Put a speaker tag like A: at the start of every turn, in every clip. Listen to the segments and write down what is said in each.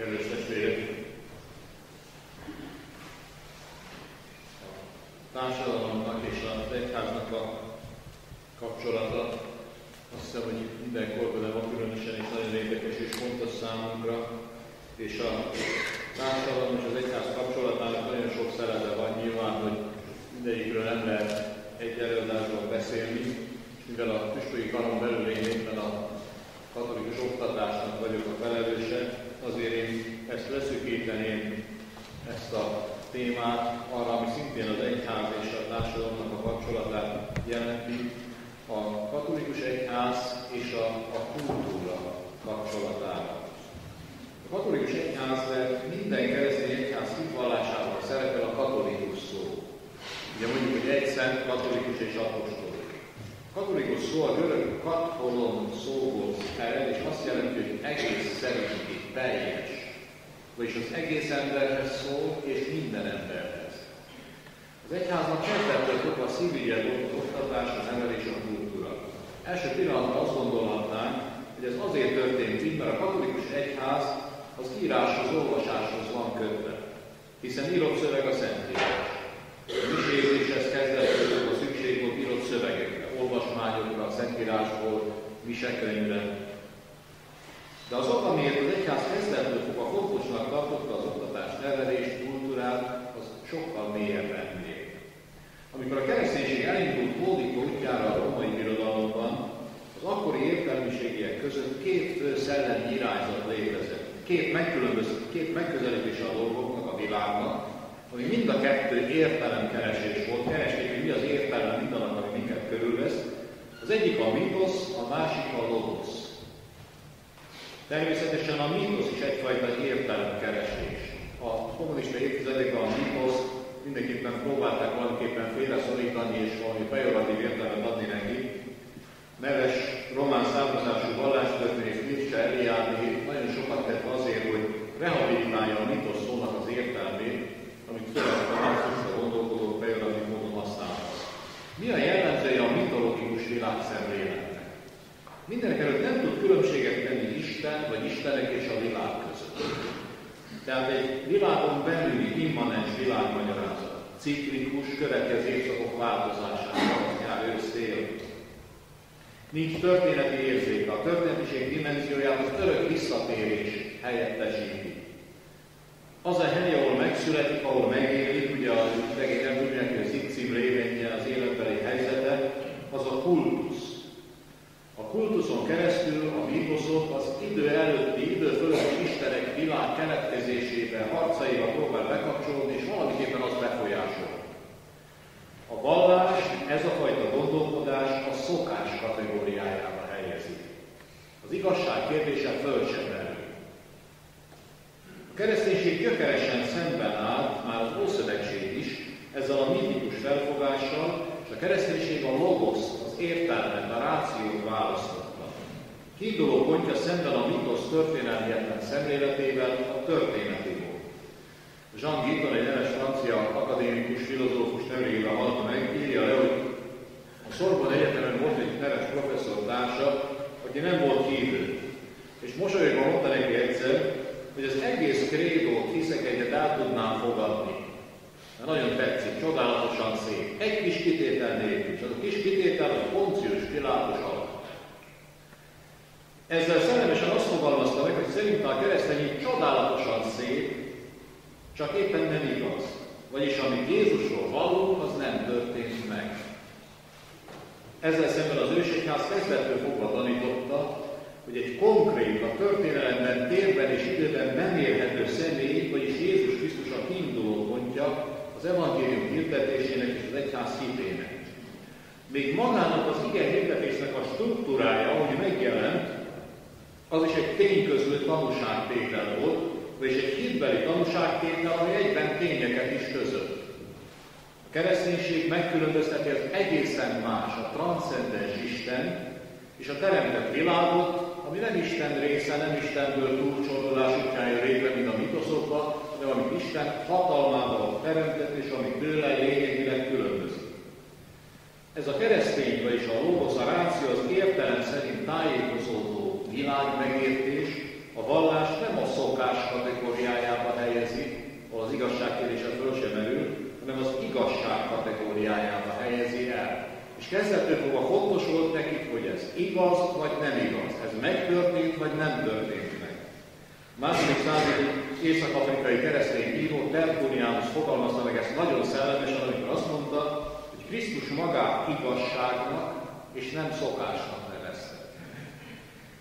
A: Kedves testvérek! A társadalomnak és az egyháznak a kapcsolata azt hiszem, hogy minden korban van különösen és nagyon érdekes és fontos számunkra, és a társadalom és az egyház kapcsolatának nagyon sok szerepe van nyilván, hogy mindegyikről nem lehet egy előadásban beszélni, és mivel a püspöki karon belül én éppen a katolikus oktatásnak vagyok a felelőse, azért én ezt leszűkíteném, ezt a témát arra, ami szintén az egyház és a társadalomnak a kapcsolatát jelenti, a katolikus egyház és a kultúra kapcsolatára. A katolikus egyház, de minden keresztény egyház hitvallásában szerepel a katolikus szó. Ugye mondjuk, hogy egy szent, katolikus és apostolik. A katolikus szó a görög katholon szóból ered, és azt jelenti, hogy egész szerinti, teljes. Vagyis az egész emberhez szól, és minden emberhez. Az egyháznak kezdettől fogva a szívügyet oktatás, a nevelés, a kultúra. Első pillanatban azt gondolhatnánk, hogy ez azért történt így, mert a katolikus egyház az íráshoz, olvasáshoz van kötve. Hiszen írott szöveg a Szentírás. A misézéshez kezdettől fogva szükség volt írott szövegekre, olvasmányokra, a Szentírásból, misekönyvre. De az ok, amiért az egyház kezdettől fogva fontosnak tartotta az oktatást, nevelést, kultúrát, az sokkal mélyebb ennél. Amikor a kereszténység elindult hódító útjára a római birodalomban, az akkori értelmiségiek között két fő szellemi irányzat létezett. Két megközelítése a dolgoknak, a világnak, ami mind a kettő értelemkeresés volt, keresték, hogy mi az értelem mindannak, ami minket körülvesz. Az egyik a mitosz, a másik a logosz. Természetesen a mitosz is egyfajta értelemkeresés. A kommunista évtizedekben a mitosz mindenképpen próbálták valamiképpen félreszorítani és valami pejoratív értelmet adni neki. Neves román származású vallástörténész Mircea Eliade nagyon sokat tett azért, hogy rehabilitálja a mitosz szónak az értelmét, amit főleg a marxista gondolkodók pejoratív módon használnak. Mi a jellemzője a mitológikus világszemléletnek? Mindenekelőtt nem tud különbséget tenni Isten vagy Istenek és a világ között. Tehát egy világon belüli immanens világmagyarázat, ciklikus, következő évszakok változásával, nyár, ősz, tél. Nincs történeti érzéke, a történetiség dimenzióját az örök visszatérés helyettesíti. Az a hely, ahol megszületik, ahol megélik, ugye a regény nem tudják, hogy az Iccim révenje az életbeli helyzete, az a kultusz. A kultuszon keresztül a mítoszok az idő előtti, idő fölötti istenek világ keletkezésébe, harcaiba próbál bekapcsolódni, és valamiképpen azt befolyásol. A vallás, ez a fajta gondolkodás a szokás kategóriájába helyezi. Az igazság kérdése föl sem merül. A kereszténység gyökeresen szemben állt, már az Ószövetség is, ezzel a mítikus felfogással, és a kereszténység a logosz, az értelmet, a rációt választotta. Kiinduló pontja szemben a mitosz történelmietlen szemléletével a történeti volt. Jean Guitton, egy neves francia akadémikus, filozófus nemrégiben halta meg, írja le, hogy a Sorbonne Egyetemen volt egy neves professzor társa, aki nem volt hívő. És mosolyogva mondta neki egyszer, hogy az egész krédót hiszek egyet el tudnám fogadni. De nagyon tetszik, csodálatosan szép. Egy kis kitétel nélkül, és az a kis kitétel az Poncius Pilátus alatt. Ezzel szellemesen azt fogalmazta meg, hogy szerinte a keresztény csodálatosan szép, csak éppen nem igaz. Vagyis amit Jézusról vallunk, az nem történt meg. Ezzel szemben az ősegyház kezdettől fogva tanította, hogy egy konkrét, a történelemben, térben és időben nem érhető személy, vagyis Jézus Krisztus a kiinduló pontja az evangélium hirdetésének és az egyház hitének. Még magának az ige hirdetésnek a struktúrája, ahogy megjelent, az is egy tényközlő tanúságtétel volt, vagyis egy hitbeli tanúságtétel, ami egyben tényeket is között. A kereszténység megkülönbözteti az egészen más, a transzcendens Isten és a teremtett világot, ami nem Isten része, nem Istenből túlcsordulás útján jön létre, mint a mitoszokban, de amit Isten hatalmával teremtett, és amit tőle lényegileg különbözik. Ez a keresztény, vagyis a logosz, a ráció az értelem szerint tájékozódó világmegértés, a vallás nem az szokás kategóriájába helyezi, ahol az igazság kérdése föl sem merül, hanem az igazság kategóriájába helyezi el. És kezdettől fogva fontos volt nekik, hogy ez igaz vagy nem igaz, ez megtörtént vagy nem történt meg. Második századi észak-afrikai keresztény író Tertullianus fogalmazta meg ezt nagyon szellemesen, amikor azt mondta, hogy Krisztus magát igazságnak és nem szokásnak nevezte.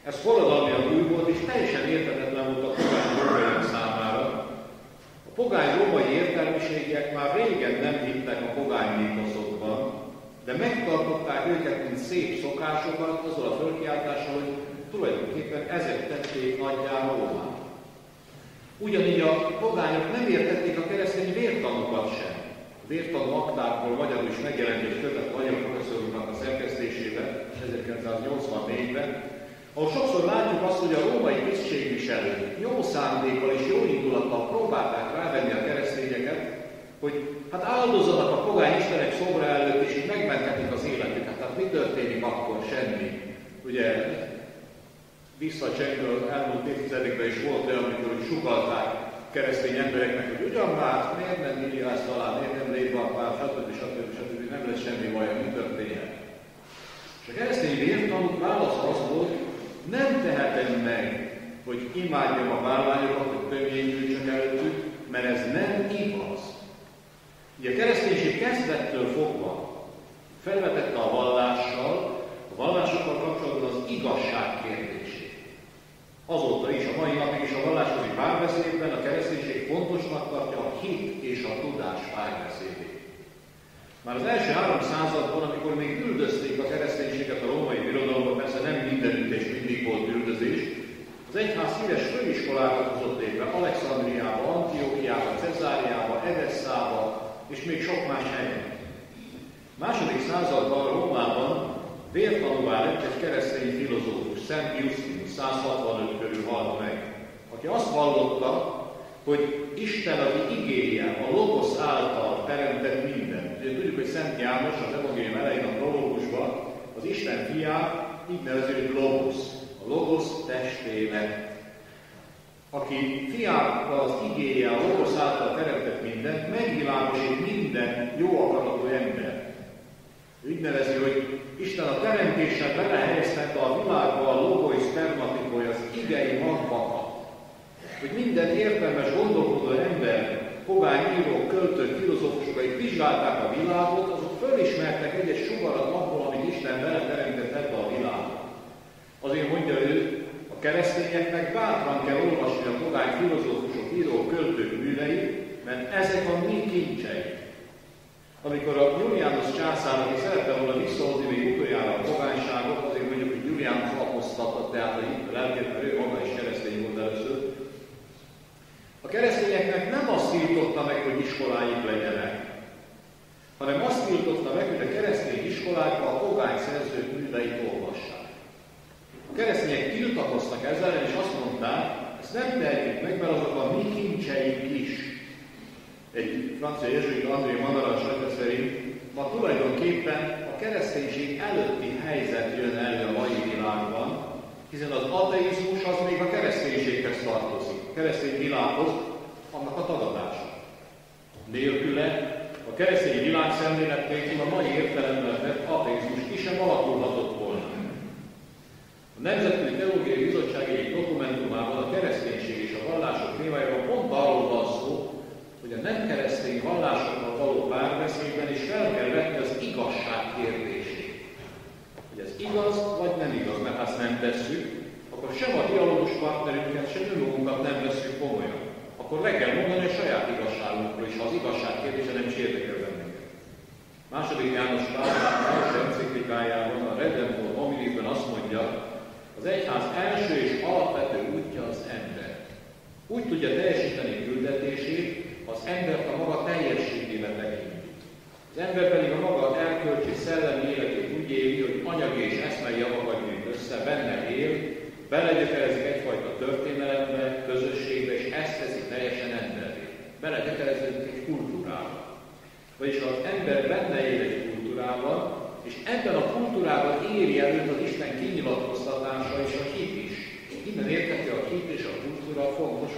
A: Ez forradalmian új volt, és teljesen érthetetlen volt a pogány rómaiak számára. A pogány római értelmiségiek már régen nem hittek a pogány mítoszokban, de megtartották őket, mint szép szokásokat, azzal a fölkiáltással, hogy tulajdonképpen ezek tették nagyjára Rómát. Ugyanígy a pogányok nem értették a keresztény vértanokat sem. A vértanú aktákból magyarul is megjelent egy kötet magyar professzorunknak a szerkesztésében, 1984-ben, ahol sokszor látjuk azt, hogy a római tisztségviselők jó szándékkal és jó indulattal próbálták rávenni a keresztényeket, hogy hát áldozzanak a pogány istenek szobra előtt, és így megmenthetik az életüket. Hát mi történik akkor? Semmi. Ugye visszacsengő elmúlt évtizedekben is volt olyan, amikor sugallták keresztény embereknek, hogy ugyan már, miért nem milliárd talán, miért nem létbarpár, stb. Nem lesz semmi baj, mi történhet. És a keresztény vértanúk válasza az volt, nem tehetem meg, hogy imádjam a bálványokat, hogy tömjén gyűjtsök előttük, mert ez nem igaz. Ugye a kereszténység kezdettől fogva felvetette a vallásokkal kapcsolatban az igazság kérdését. Azóta is, a mai napig is a vallásközi párbeszédben a kereszténység fontosnak tartja a hit és a tudás párbeszédét. Már az első 3 században, amikor még üldözték a kereszténységet a római birodalomban, persze nem mindenütt és mindig volt üldözés, az egyház szíves főiskolákat hozott létre Alexandriába, Antiókiába, Cezáriába, Edesszába és még sok más helyen. Második században Rómában vértanúvá lett egy keresztény filozófus, Szent Justinus, 165 körül halt meg, aki azt vallotta, hogy Isten, aki igéje, a Logosz által teremtett mindent. Ugye tudjuk, hogy Szent János az evangélium elején a prológusban az Isten fiát így nevezi, hogy Logosz, a Logosz testének, aki fiával az igéje, a Logosz által teremtett mindent, megvilágosít minden jó akaratú ember. Ő így nevezi, hogy Isten a teremtéssel belehelyeztette a világba a logoi spermatikói, az igei magvakat. Hogy minden értelmes gondolkodó ember, pogány írók, költők, filozófusok, akik vizsgálták a világot, azok fölismertek egy sugarat abból, amit Isten beleteremtett ebbe a világba. Azért mondja ő, a keresztényeknek bátran kell olvasni a pogány filozófusok, írók, költők műveit, mert ezek a mi kincseink. Amikor a Julianus császár, aki szerette volna visszahozni még utoljára a pogányságot, azért mondjuk, hogy Julianus aposztatta, tehát a hitből eltért, mert ő maga is keresztény volt először. A keresztényeknek nem azt tiltotta meg, hogy iskoláik legyenek, hanem azt tiltotta meg, hogy a keresztény iskolákban a pogány szerzők műveit olvassák. A keresztények tiltakoztak ezzel, és azt mondták, ezt nem tehetjük meg, mert azok a mi kincseink is. Egy francia jezsuita André Manaras szerint ma tulajdonképpen a kereszténység előtti helyzet jön elő a mai világban, hiszen az ateizmus az még a kereszténységhez tartozik, a keresztény világhoz, annak a tagadása. Nélküle a keresztény világszemlélet nélkül a mai értelemben vett ateizmus ki sem alakulhatott volna. A Nemzetközi Teológiai Bizottság egyik dokumentumában a kereszténység és a vallások témájában pont arról van szó, hogy a nem keresztény vallásokkal való párbeszédben is fel kell vetni az igazság kérdését. Hogy ez igaz, vagy nem igaz, mert ha ezt nem tesszük, akkor sem a dialógus partnerünket, sem önmagunkat nem vesszük komolyan. Akkor meg kell mondani a saját igazságunkról is, ha az igazság kérdése nem is érdekel bennünket. Második János Pál első enciklikájában, a Redemptor Hominisben azt mondja, az egyház első és alapvető útja az ember. Úgy tudja teljesíteni küldetését, az embert a maga teljességében tekinti. Az ember pedig a maga erkölcsi szellemi életét úgy éli, hogy anyagi és eszmei javakat gyűjt össze, benne él, belegyökerezik egyfajta történelembe, közösségbe, és ezt teszi teljesen emberré. Belegyökereződik egy kultúrába. Vagyis az ember benne él egy kultúrában, és ebben a kultúrában éri előtt az Isten kinyilatkoztatása és a hit is. Innen érthető a hit és a kultúra fontos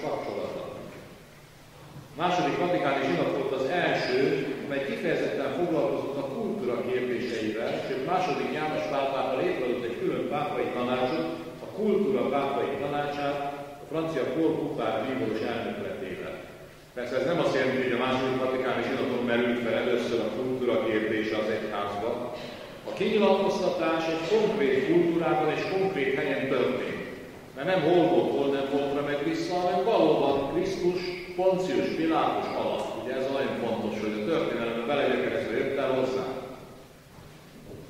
A: A második vatikáni zsinat volt az első, amely kifejezetten foglalkozott a kultúra kérdéseivel, sőt második János Pál pápa létrehozott egy külön pápai tanácsot, a kultúra pápai tanácsát, a francia Paul Coupard bíboros elnökletével. Persze ez nem azt jelenti, hogy a második vatikáni zsinaton merült fel először a kultúra kérdése az egyházba. A kinyilatkoztatás egy konkrét kultúrában és konkrét helyen történt. Mert nem hol volt, nem voltra meg vissza, hanem valóban Krisztus Poncius Pilátus alatt. Ugye ez nagyon fontos, hogy a történelemben belegyökerezve jött el hozzá.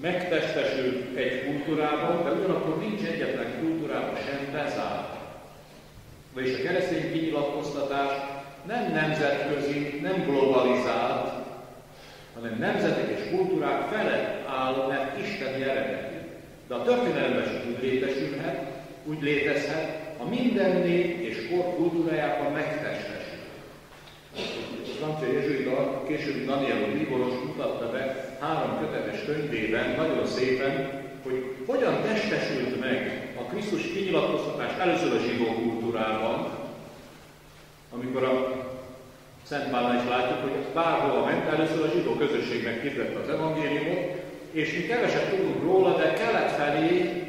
A: Megtestesült egy kultúrában, de ugyanakkor nincs egyetlen kultúrában sem bezárt. Vagyis a keresztény kinyilatkoztatás nem nemzetközi, nem globalizált, hanem nemzetek és kultúrák felett áll, mert isteni eredetű. De a történelemben is úgy létesülhet, úgy létezhet, ha minden nép és kor kultúrájában megtestesül. A francia jezsuita, később Daniel bíboros mutatta be 3 kötetes könyvében nagyon szépen, hogy hogyan testesült meg a Krisztus kinyilatkoztatás először a zsidó kultúrában, amikor a Szent Pálnál is látjuk, hogy bárhova ment, először a zsidó közösségnek hirdette az evangéliumot, és mi keveset tudunk róla, de kelet felé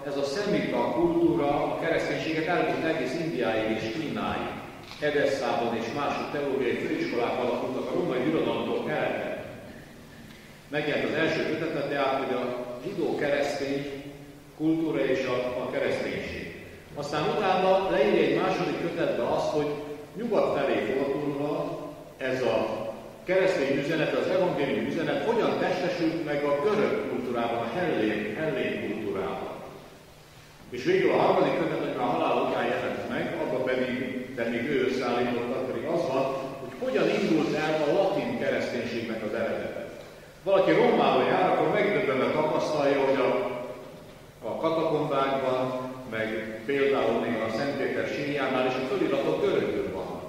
A: ez a szemita kultúra, a kereszténységet eljutott egész Indiáig és Kínáig. Edesszában és másik teológiai főiskolák alakultak a római birodalomtól keletre. Megjelent az első kötetet, tehát, hogy a zsidó-keresztény kultúra és a kereszténység. Aztán utána leírja egy második kötetbe azt, hogy nyugat felé fordulva ez a keresztény üzenet, az evangélium üzenet hogyan testesült meg a görög kultúrában, a hellén kultúrában. És végül a harmadik kötet, hogy már halál után jelent meg, abban pedig, de még ő összeállította, pedig az van, hogy hogyan indult el a latin kereszténységnek az eredete. Valaki Rómába jár, akkor megdöbbenve tapasztalja, hogy a katakombákban, meg például még a Szent Péter sírjánál is a föliratok görögül vannak.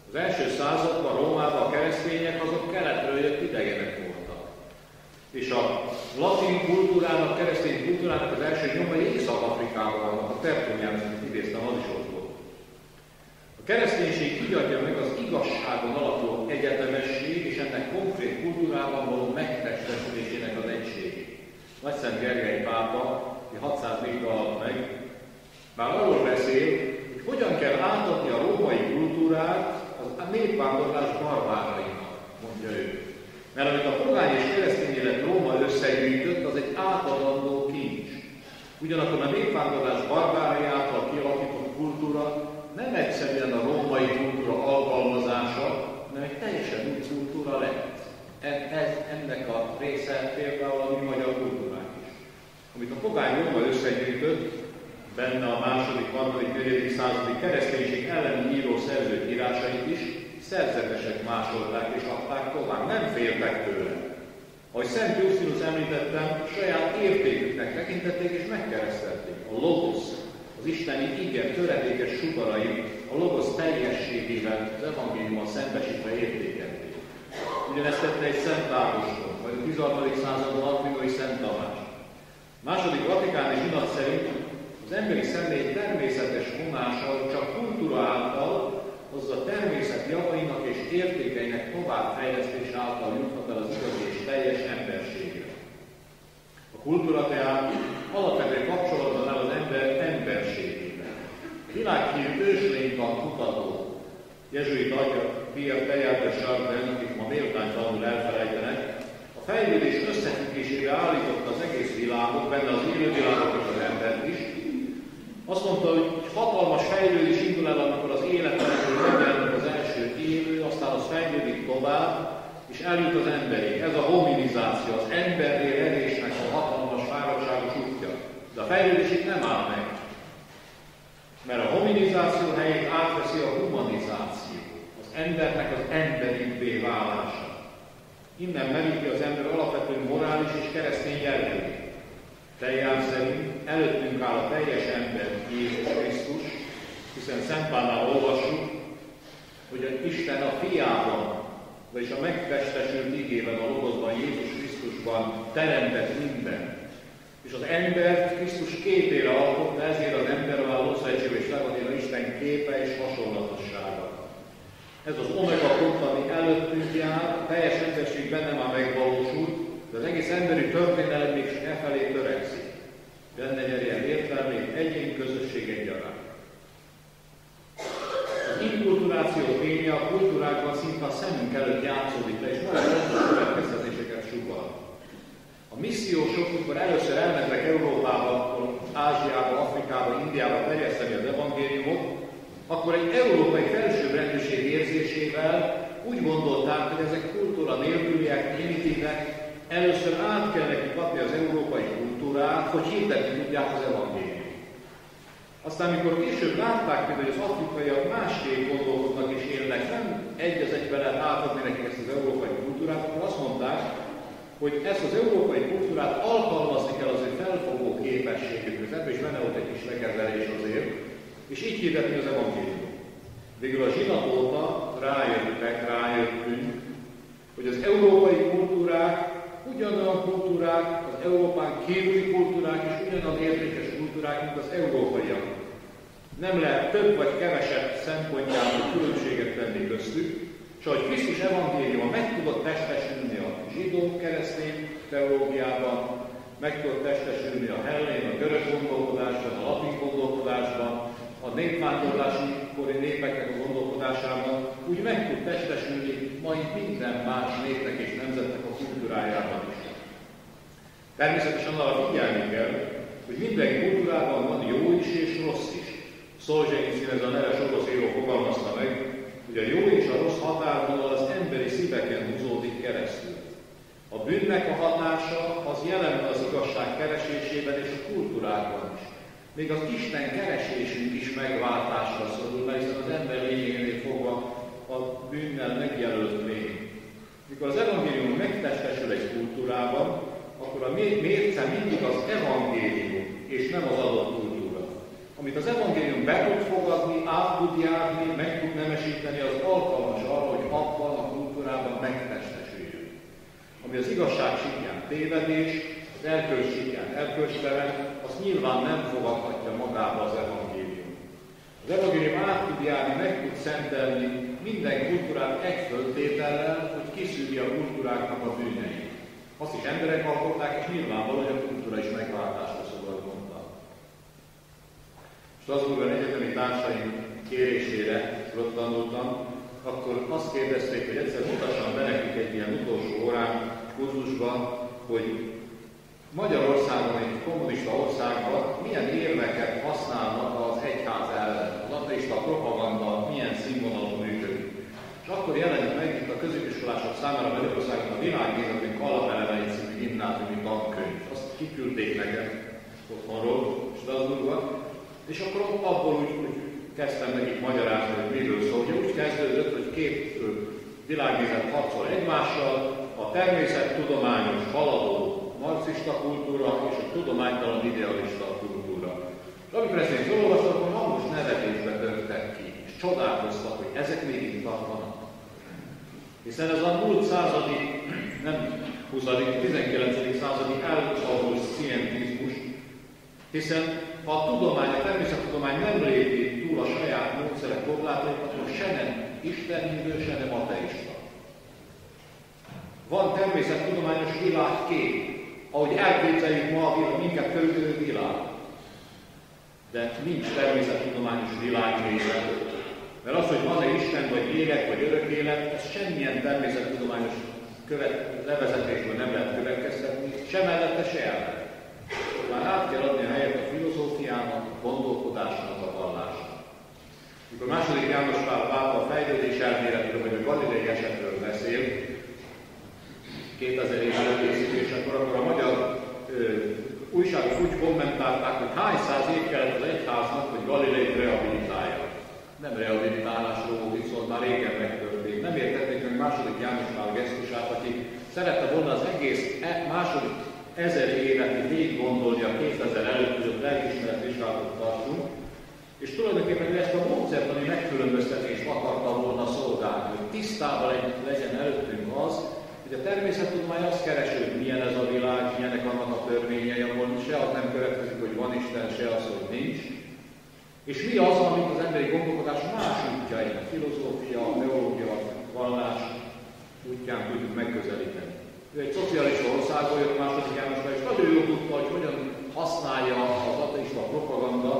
A: Az első században Rómában a keresztények azok keletről jött idegenek voltak. És a latin kultúrának, keresztény kultúrának az első nyomai Észak-Afrikában vannak, a Tertullianus, amit idéztem, az is ott volt. A kereszténység így adja meg az igazságon alapuló egyetemesség és ennek konkrét kultúrában való megtestesülésének az egységét. Nagyszent Gergely pápa, 604 alatt meg, már arról beszél, hogy hogyan kell átadni a római kultúrát a népvándorlás barbárainak, mondja ő. Mert amit a pogány és keresztény élet Róma összegyűjtött, az egy átadandó kincs. Ugyanakkor a népvándorlás barbárai által kialakított kultúra nem egyszerűen a római kultúra alkalmazása, hanem egy teljesen új kultúra lett. Ez ennek a része például a mi magyar kultúránk is. Amit a pogány Róma összegyűjtött, benne a második, harmadik, negyedik századi kereszténység elleni író szerzők írásait is, szerzetesek másolták és adták tovább, nem féltek tőle. Ahogy Szent Justinus említettem, saját értéküknek tekintették és megkeresztelték. A logos, az isteni ige töredékes sugarai a logos teljességével az evangéliummal szembesítve értékelték. Ugyanezt tette egy Szent Ágoston, vagy a 16. században Akvinói Szent Tamás. Második vatikáni zsinat szerint az emberi személy természetes vonása csak kultúra által, az a természet javainak és értékeinek továbbfejlesztése által juthat el az igazi és teljes emberségre. A kultúra tehát alapvetően kapcsolatban áll az ember emberségével. Világhírű őslénytan kutató, jezsuita atya Pierre Teilhard de Chardin, akit ma méltánytalanul elfelejtenek, a fejlődés összefüggésére állította az egész világot, benne az élővilágot és az embert is. Azt mondta, hogy hatalmas fejlődés indul el, amikor az életenek megjelenik az első élő, aztán az fejlődik tovább, és eljut az emberig. Ez a hominizáció, az emberré erésnek a hatalmas, fáradtságos útja. De a fejlődés itt nem áll meg. Mert a hominizáció helyét átveszi a humanizáció, az embernek az emberibbé válása. Innen merül ki az ember alapvető morális és keresztény jellegét. Teilhard szerint előttünk áll a teljes ember, Jézus Krisztus, hiszen Szent Pálnál olvassuk, hogy Isten a fiában, vagyis a megtestesült igében, a logosban, Jézus Krisztusban teremtett minden. És az embert Krisztus képére alkotta, ezért az ember a Ószövetségben és Leganél Isten képe és hasonlatossága. Ez az omega pont, ami előttünk jár, a teljes emberiség benne már megvalósult, de az egész emberi történelem még e felé törekszik. Benne nyerjen értelmét egyén közösség egyaránt. Az inkulturáció ténye a kultúrákban szinte a szemünk előtt játszódik le, és nagyon fontos következtetéseket sugall. A missziósok, amikor először elmentek Európába, Ázsiába, Afrikába, Indiába terjeszteni az evangéliumot, akkor egy európai felsőbbrendűség érzésével úgy gondolták, hogy ezek kultúra nélküliek, primitívek, először át kell nekik adni az európai kultúrát, hogy hirdetni tudják az evangéliumot. Aztán, mikor később látták, hogy az afrikaiak másképp gondolkodnak és élnek, nem egy az egyben lehet átadni nekik ezt az európai kultúrát, akkor azt mondták, hogy ezt az európai kultúrát alkalmazni kell az ő felfogó képességükhöz. Ebben is benne volt egy kis lekezelés azért, és így hirdetni az evangéliumot. Végül a zsinat óta rájöttünk, hogy az európai kultúrák ugyanolyan kultúrák, az Európán kívüli kultúrák és ugyanolyan értékes kultúrák, mint az európaiak. Nem lehet több vagy kevesebb szempontjából különbséget tenni köztük, és ahogy Krisztus evangéliuma meg tudott testesülni a zsidó-keresztény teológiában, meg tudott testesülni a hellén, a görög gondolkodásban, a latin gondolkodásban, a népvándorlási kori népeknek a gondolkodásában, úgy meg tud testesülni majd minden más népnek és nemzetnek a kultúrájában is. Természetesen arra figyelni kell, hogy minden kultúrában van jó is és rossz is. Szolzsenyicin, ez a neves orosz író fogalmazta meg, hogy a jó és a rossz határvonal az emberi szíveken húzódik keresztül. A bűnnek a hatása az jelen az igazság keresésében és a kultúrákban is. Még az Isten keresésünk is megváltásra szorul, mert hiszen az ember lényegénél fogva a bűnnel megjelölt lény. Mikor az evangélium megtestesül egy kultúrában, akkor a mérce mindig az evangélium, és nem az adott kultúra. Amit az evangélium be tud fogadni, át tud járni, meg tud nemesíteni, az alkalmas arra, hogy abban a kultúrában megtestesüljön. Ami az igazság síkján tévedés, az erkölcs síkján erkölcstelen, azt nyilván nem fogadhatja magába az evangélium. Az evangélium át tud járni, meg tud szentelni minden kultúrát egy föltétellel, hogy kiszűri a kultúráknak a bűneit. Azt is emberek alkották, és nyilvánvaló, hogy a kultúra is megváltásra szól, ahogy mondtam. Strasbourgban egyetemi társaim kérésére ott tanultam, akkor azt kérdezték, hogy egyszer mutasson be nekünk egy ilyen utolsó órán kurzusban, hogy Magyarországon, egy kommunista országban milyen érveket használnak az egyház ellen. Az ateista propaganda milyen színvonalon működik. És akkor jelenik meg itt a középiskolások számára Magyarországon a Világgézatunk Alapelemei című gimnáziumi tankönyv. Azt kiküldték nekem otthonról, Strasbourgban, és akkor abból úgy kezdtem nekik magyarázni, hogy miről szól. Ugye úgy kezdődött, hogy két világnézet harcol egymással, a természettudományos haladó marxista kultúra és a tudománytalan idealista kultúra. És amikor ezt én felolvastam, akkor hangos nevetésbe törtek ki, és csodálkoztak, hogy ezek még itt tartanak. Hiszen ez a múlt századi, nem 20. 19. századi elszavult scientizmus, hiszen ha a tudomány, a természettudomány nem lépi túl a saját módszerek korlátait, akkor se nem istenhívő, se nem ateista. Van természettudományos világkép, ahogy elképzeljük ma a minket körülbelül világ. De nincs természettudományos világnézet. Mert az, hogy van-e Isten, vagy lélek, vagy örök élet, ez semmilyen természettudományos levezetésből nem lehet következtetni, se mellette, se ellen. Már át kell adni a helyet a filozófiának, a gondolkodásnak, a vallásnak. Mikor második János Pál pápa a fejlődés elméletről, vagy a galilei esetről beszél, 2000 évvel előkészítésekor, akkor a magyar újságok úgy kommentálták, hogy hány száz év kellett az egyháznak, hogy Galileit rehabilitálja. Nem rehabilitálásról volt itt szó, már régen megtörtént. Nem értették meg második János Pál gesztusát, aki szerette volna az egész második 1000 évet végig gondolni a 2000 előtt, hogy a lelkiismeret vizsgálatot tartunk, és tulajdonképpen ezt a módszertani megkülönböztetést akarta volna szolgálni, hogy tisztában legyen előttünk az, hogy a természettudomány azt keresi, hogy milyen ez a világ, milyenek annak a törvényei, ahol se az nem következik, hogy van Isten, se az, hogy nincs. És mi az, amit az emberi gondolkodás más útjain, a filozófia, a teológia, a vallás útján tudjuk megközelíteni. Ő egy szocialista országból jött második Jánosra, és nagyon jól tudta, hogy hogyan használja az ateista propaganda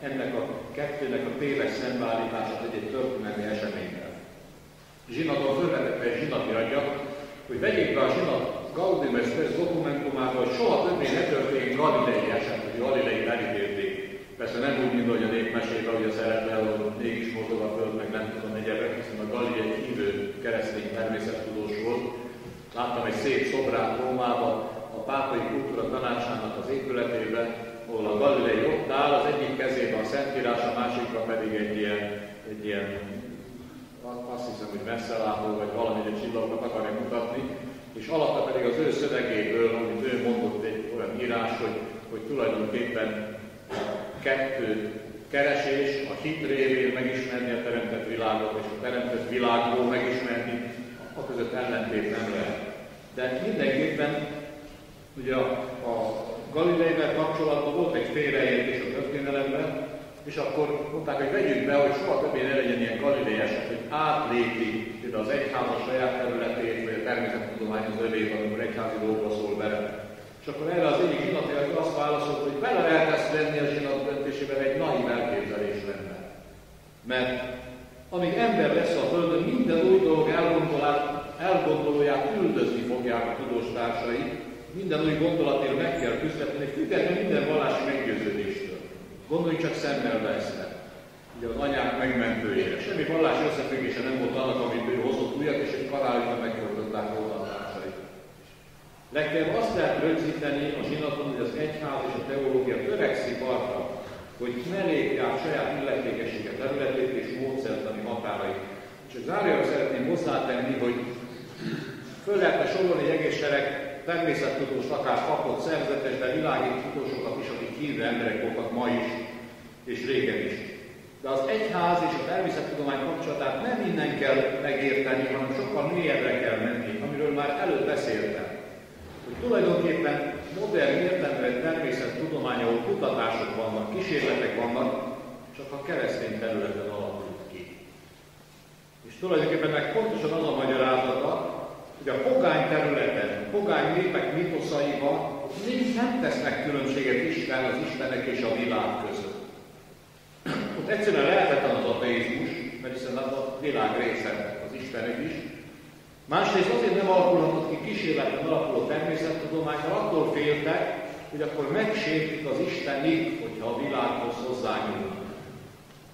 A: ennek a kettőnek a téves szembeállítását egy történelmi eseményben. Zsinaton fölvetette egy zsinatiradja, hogy vegyék be a zsinat Gaudium et Spes dokumentumába, hogy soha többé ne történik galilei eset, hogy Galilei elítélték. Persze nem úgy, mint hogy a népmesében, hogy a szerepel, hogy mégis mozog a föld, meg nem tudom egyebek, hiszen a Galilei egy hívő keresztény természettudós volt. Láttam egy szép szobrát Rómában, a Pápai Kultúra Tanácsának az épületében, ahol a Galilei ott áll, az egyik kezében a Szentírás, a másikra pedig egy ilyen azt hiszem, hogy messzelátó, vagy valamilyen csillagokat akarja mutatni, és alatta pedig az ő szövegéből, amit ő mondott, egy olyan írás, hogy tulajdonképpen kettő keresés, a hit révén megismerni a teremtett világot, és a teremtett világból megismerni, a között ellentét nem lehet. De mindenképpen ugye a Galileivel kapcsolatban volt egy félreértés a történelemben, és akkor mondták, hogy vegyük be, hogy soha többé ne legyen ilyen galilei eset, hogy átlépi az egyház a saját területét, vagy a természettudomány az övét, amikor egyházi dolgokra szól bele. És akkor erre az egyik zsinatilag azt válaszolt, hogy bele lehet ezt venni a zsinat döntésében, egy naív elképzelés lenne. Mert amíg ember lesz a Földön, minden új dolog elgondolóját üldözni fogják a tudós társai, minden új gondolatért meg kell küzdetni, függetlenül minden vallási meggyőződéstől. Gondoljunk csak Szent Eszter, ugye az anyák megmentőjére. Semmi vallási összefüggése nem volt annak, amit ő hozott újat, és egy karályra megfordították róla a társait. Legfeljebb azt lehet rögzíteni a zsinaton, hogy az egyház és a teológia törekszik arra, hogy ne lépje át saját illetékessége területét és módszertani határait. Csak zárójelbe szeretném hozzátenni, hogy föl lehetne sorolni egy egész sereg természettudós, akár kapott szerzetes, de világi tudósokat is, akik hívő emberek voltak ma is, és régen is. De az egyház és a természettudomány kapcsolatát nem innen kell megérteni, hanem sokkal mélyebbre kell menni, amiről már előbb beszéltem. Hogy tulajdonképpen modern értelemben természettudomány, ahol kutatások vannak, kísérletek vannak, csak a keresztény területen alakult ki. És tulajdonképpen meg pontosan az a magyarázata, hogy a pogány területen, a pogány népek mitoszaiban nem tesznek különbséget Isten, az Istenek és a világ között. Ott egyszerűen lehetetlen az ateizmus, mert hiszen a világ része az Istenek is. Másrészt azért nem alakulhatott ki kísérleten alapuló természettudomány, mert attól féltek, hogy akkor megsértik az Istenig, hogyha a világhoz hozzányúlnak.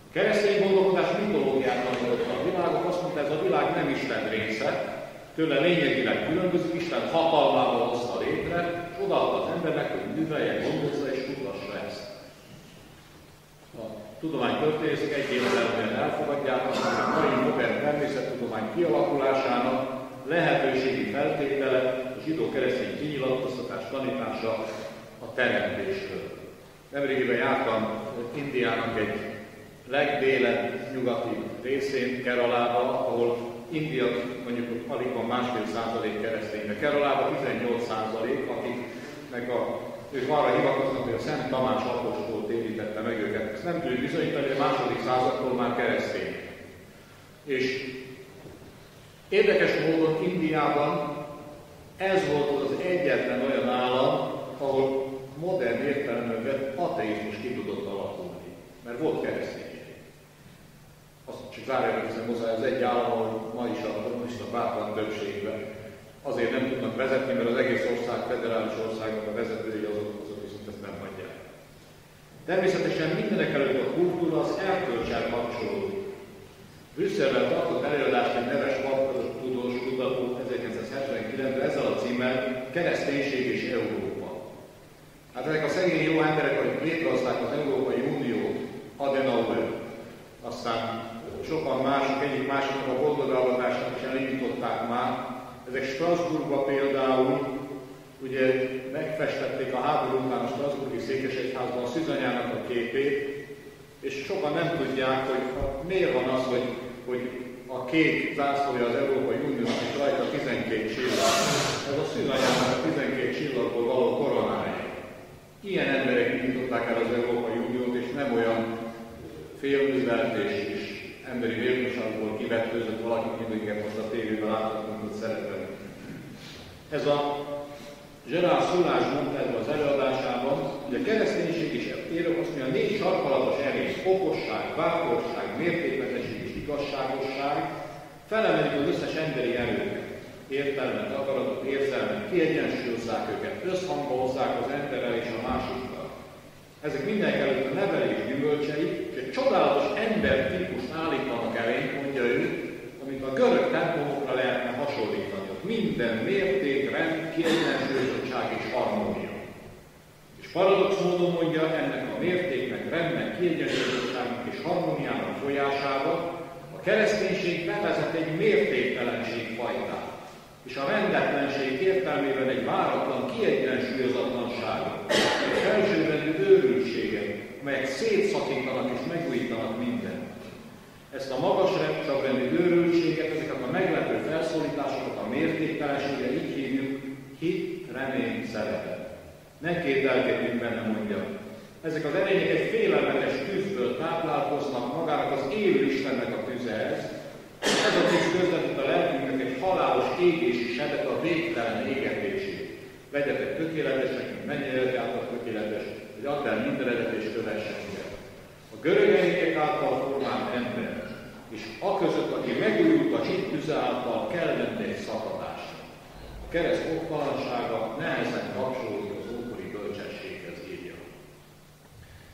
A: A keresztény gondolkodás mitológiát tanulta a világot, azt mondta, ez a világ nem Isten része, tőle lényegileg különbözik, Isten hatalmával hozta létre, és odaadta az embernek, hogy művelje, gondozza és kutassa ezt. A tudománytörténészek egyértelműen elfogadják azt, hogy a mai modern természettudomány kialakulásának lehetőségi feltétele a zsidó-keresztény kinyilatkoztatás tanítása a teremtésről. Nemrégiben jártam Indiának egy legdélebb nyugati részén, Keralába, ahol India mondjuk alig van 1,5% keresztény, de Keralában 18%, akiknek ők arra hivatkoznak, hogy a Szent Tamás apostol térítette meg őket. Ezt nem tudjuk bizonyítani, hogy a második századtól már keresztény. És érdekes módon Indiában ez volt az egyetlen olyan állam, ahol modern értelemben vett ateizmus ki tudott alakulni, mert volt kereszténység. Azt csak zárjára hiszem hozzá, ez egy állam, ahol ma is a kommunista párt van többségben. Azért nem tudnak vezetni, mert az egész ország, federális országnak a vezetői azok viszont ezt nem hagyják. Természetesen mindenek előtt a kultúra az erkölccsel kapcsolódik. Brüsszelben tartott előadást egy neves tudós kutató 1979-ben ezzel a címmel Kereszténység és Európa. Hát ezek a szegény jó emberek, akik létrehozták az Európai Uniót, Adenauer, aztán sokan mások, egyik másiknak a boldogalvatását is elindították már. Ezek Strasbourgban például ugye megfestették a háború után a Strasbourgi Székesegyházban a Szűzanyának a képét, és sokan nem tudják, hogy miért van az, hogy a kék zászlója az Európai Uniónak és rajta 12 csillag. Ez a Szűzanyának a 12 csillagból való koronája. Ilyen emberek indították el az Európai Uniót, és nem olyan félművelt és emberi méltóságból kivettőzött valakit, mindiket most a tévében láthatunk, hogy szerepelni. Ez a Gerard Szulás mondta ebben az előadásában, hogy a kereszténység is érök azt mondja, a 4 sarkalatos erény, okosság, bátorság, mértékletesség és igazságosság felemelik az összes emberi erőket, értelmet, akaratot, érzelmet, kiegyensúlyozzák őket, összhangba hozzák az emberrel és a másikkal. Ezek mindenekelőtt a nevelés gyümölcsei, és egy csodálatos embertípust állítanak elénk, mondja ő, amit a görög templomokra lehetne hasonlítani. Ott minden mérték, rend, kiegyensúlyozottság és harmónia. És paradox módon mondja, ennek a mértéknek, rendnek, kiegyensúlyozottságnak és harmóniának folyásába a kereszténység bevezet egy mértéktelenség fajtát, és a rendetlenség értelmében egy váratlan, kiegyensúlyozatlanságot, egy felsőrendű őrültséget, melyek szétszakítanak és megújítanak mindent. Ezt a magasabb rendű őrültséget, ezeket a meglepő felszólításokat, a mértéktelenségre így hívjuk hit, remény, szeretet. Ne kételkedjünk benne, mondja. Ezek az erények egy félelmetes tűzből táplálkoznak, magának az élő Istennek a tüzehez. Ez a tűz közvetít a lelkünknek egy halálos égési sebet, a végtelen égetését. Legyetek tökéletesek, mint mennyire tökéletes, hogy add el mindenedet és kövessen minket. A görög erények által formált ember, és aközött, aki megújult a hit tüze által, kellene egy szakadás. A kereszt oktalansága nehezen kapcsolódik az ókori bölcsességhez, írja.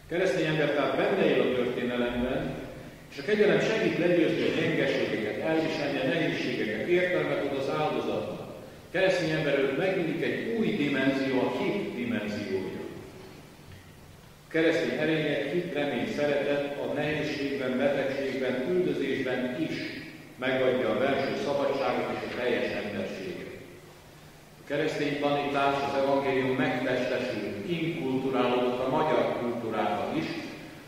A: A keresztény ember tehát benne él a történelemben, és a kegyelem segít legyőzni a gyengeségeket, elviselni a nehézségeket, értelmet ad az áldozatnak. A keresztény emberről megnyílik egy új dimenzió, a hit dimenziója. A keresztény erények, hit, remény, szeretet a nehézségben, betegségben, üldözésben is megadja a belső szabadságot és a teljes emberséget. A keresztény tanítás, az evangélium megtestesült, inkulturálódott a magyar kultúrában is,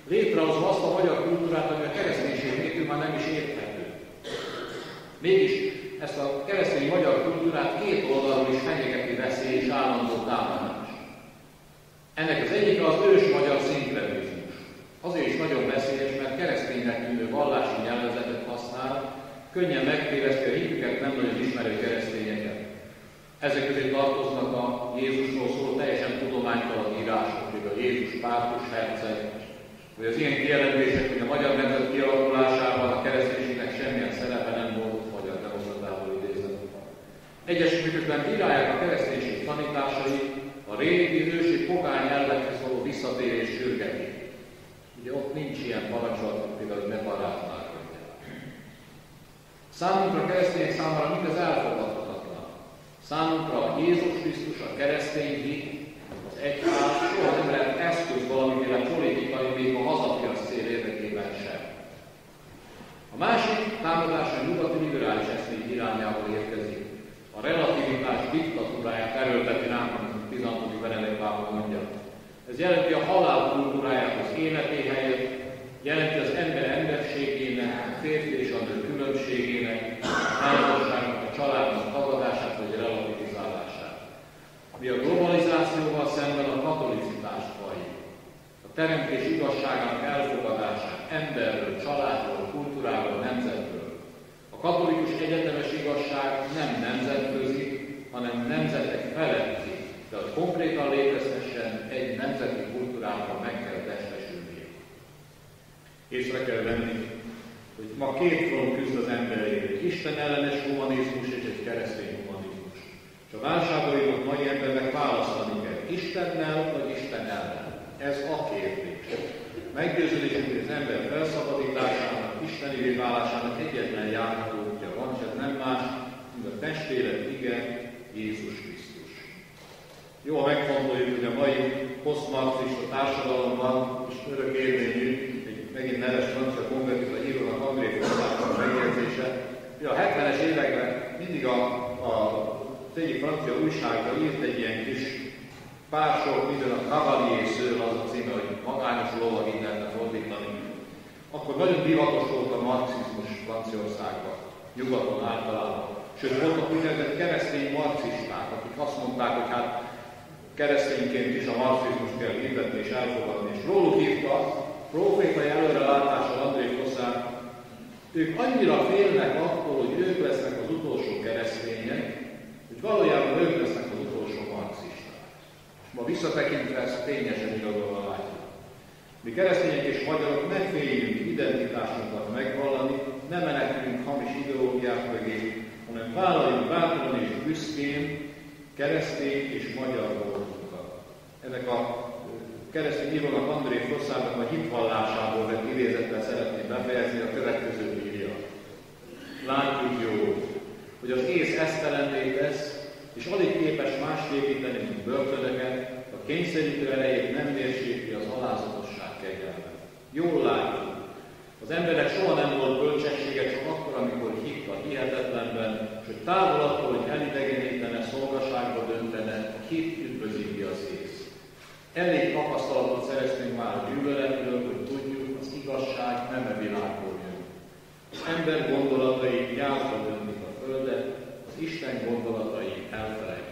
A: létrehozva azt a magyar kultúrát, ami a kereszténység nélkül már nem is érthető. Mégis ezt a keresztény magyar kultúrát két oldalról is fenyegeti veszély és állandó támadás. Ennek az egyik az ős magyar szinkretizmus. Azért is nagyon veszélyes, mert kereszténynek tűnő vallási nyelvezetet használ, könnyen megtéveszti a hitüket nem nagyon ismerő keresztényeket. Ezek közé tartoznak a Jézusról szóló teljesen tudománytalan írások, például a Jézus pártus herceg, vagy az ilyen kijelentések, hogy a magyar nemzet kialakulásában a kereszténységnek semmilyen szerepe nem volt, magyar demokratából idézem. Egyes működben bírálják a kereszténység tanításai, a régi ősi pogány elvekhez való visszatérés sürgetik. Ugye ott nincs ilyen parancsolat, például, hogy ne barátnálkodjál. Számunkra, a keresztények számára mindez elfogadhatatlan. Számunkra Jézus Krisztus, a keresztény hit, az egyház soha nem lehet eszköz valamiféle politikai, még a hazapiac cél érdekében sem. A másik támadás a nyugati liberális eszmék irányából érkezik. A relativitás diktatúráját erőlteti ránk, amit a 16. Benedek pápa mondja. Ez jelenti a halál kultúráját az életé helyett, jelenti az ember emberségének, a férfi és a nő különbségének, a házasságnak, a családnak tagadását vagy relativizálását. Mi a globalizációval szemben a katolicitást valljuk. A teremtés igazságának elfogadását emberről, családról, kultúráról, nemzetről. A katolikus egyetemes igazság nem nemzetközi, hanem nemzetek feletti, de hogy konkrétan létezhessen, egy nemzeti kultúrában meg kell testesülnie. Észre kell venni, hogy ma két front küzd az emberért, egy Isten ellenes humanizmus és egy keresztény humanizmus. És a válságainak mai embernek választani kell, Istennel vagy Isten ellen. Ez a kérdés. Meggyőződésünk, hogy az ember felszabadításának, istenivé válásának egyetlen járható útja van, és ez nem más, mint a testélet ige, Jézus Krisztus. Jól megfontoljuk, hogy a mai posztmarxista társadalomban, és örök érvényű, egy megint neves francia konvertita írónak André Fontánnak megjegyzése, hogy a 70-es években mindig az egyik francia újságban írt egy ilyen kis pár sor, minden a Cavalier Szőr az a címe, hogy magányos lovag, így lehetne fordítani. Akkor nagyon divatos volt a marxizmus Franciaországban, nyugaton általában. Sőt, voltak úgynevezett keresztény marxisták, akik azt mondták, hogy hát keresztényként is a marxizmus kell hirdetni és elfogadni. És róluk írta, profétai előrelátásra Ők annyira félnek attól, hogy ők lesznek az utolsó keresztények, hogy valójában ők lesznek az utolsó marxisták. És ma visszatekintve ezt tényesen igazolva látjuk. Mi keresztények és magyarok ne féljünk identitásunkat megvallani, ne menekülünk hamis ideológiák mögé, hanem vállaljuk bátran és büszkén keresztény és magyar dolgunkat. Ennek a keresztény írónak, André Frosszának a hitvallásából vett idézettel szeretném befejezni, a következő írja. Látjuk jól, hogy az ész esztelenné tesz, és alig képes mást építeni, mint börtönöket, a kényszerítő erejét nem mérsékli az alázatosság kegyelme. Jól látjuk, az emberek soha nem volt bölcsessége, csak akkor, amikor hitt a hihetetlenben, és hogy távol attól, hogy elidegenítene, szolgaságba döntene, a hit üdvözíti az ész. Elég tapasztalatot szereztünk már a gyűlöletről, hogy tudjuk, az igazság nem a világból jön. Az ember gondolatai gyászba döntik a földet, az Isten gondolatai elfelejtik.